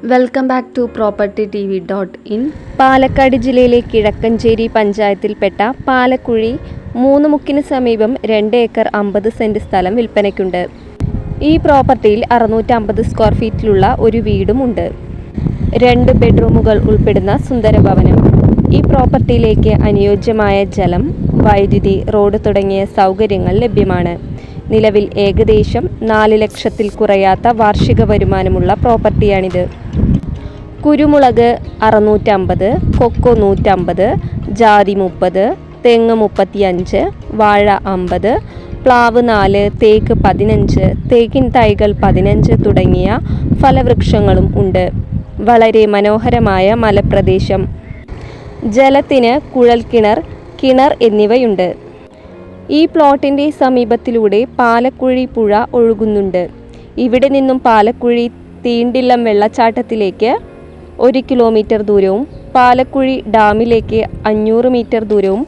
Welcome back to propertytv.in. Palakkad ജില്ലയിലെ കിഴക്കഞ്ചേരി പഞ്ചായത്തിൽപ്പെട്ട പാലക്കുഴി മൂന്നുമുക്കിന് സമീപം 2 acre 50 saint സ്ഥലം വിൽപ്പനയ്ക്കുണ്ട്. ഈ പ്രോപ്പർട്ടിയിൽ 650 സ്ക്വയർ ഫീറ്റിലുള്ള ഒരു വീടുമുണ്ട്. 2 ബെഡ്റൂമുകൾ ഉൾപ്പെടുന്ന സുന്ദര ഭവനം. ഈ പ്രോപ്പർട്ടിയിലേക്ക് അനുയോജ്യമായ ജലം, വൈദ്യുതി, റോഡ് തുടങ്ങിയ സൗകര്യങ്ങൾ ലഭ്യമാണ്. നിലവിൽ ഏകദേശം 4 ലക്ഷത്തിൽ കുറയാത്ത വാർഷിക വരുമാനമുള്ള പ്രോപ്പർട്ടിയാണിത്. കുരുമുളക് 650, കൊക്കോ 150, ജാതി 30, തെങ്ങ് 35, വാഴ 50, പ്ലാവ് 4, തേക്ക് 15, തേക്കിൻ തൈകൾ 15 തുടങ്ങിയ ഫലവൃക്ഷങ്ങളും ഉണ്ട്. വളരെ മനോഹരമായ മലപ്രദേശം. ജലത്തിന് കുഴൽക്കിണർ, കിണർ എന്നിവയുണ്ട്. ഈ പ്ലോട്ടിൻ്റെ സമീപത്തിലൂടെ പാലക്കുഴി പുഴ ഒഴുകുന്നുണ്ട്. ഇവിടെ നിന്നും പാലക്കുഴി തീണ്ടില്ലം വെള്ളച്ചാട്ടത്തിലേക്ക് 1 കിലോമീറ്റർ ദൂരവും പാലക്കുഴി ഡാമിലേക്ക് 500 മീറ്റർ ദൂരവും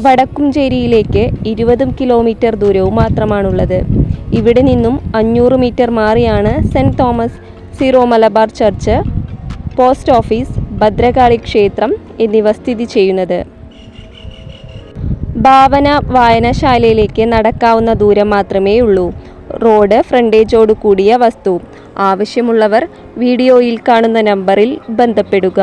വടക്കുംചേരിയിലേക്ക് 20 കിലോമീറ്റർ ദൂരവും മാത്രമാണുള്ളത്. ഇവിടെ നിന്നും 500 മീറ്റർ മാറിയാണ് saint Thomas Syro Malabar church, post office, Bhadrakali ക്ഷേത്രം എന്നിവ സ്ഥിതി ചെയ്യുന്നത്. ഭാവന വായനശാലയിലേക്ക് നടക്കാവുന്ന ദൂരം മാത്രമേ ഉള്ളൂ. റോഡ് ഫ്രണ്ടേജോട് കൂടിയ വസ്തു. ആവശ്യമുള്ളവർ വീഡിയോയിൽ കാണുന്ന നമ്പറിൽ ബന്ധപ്പെടുക.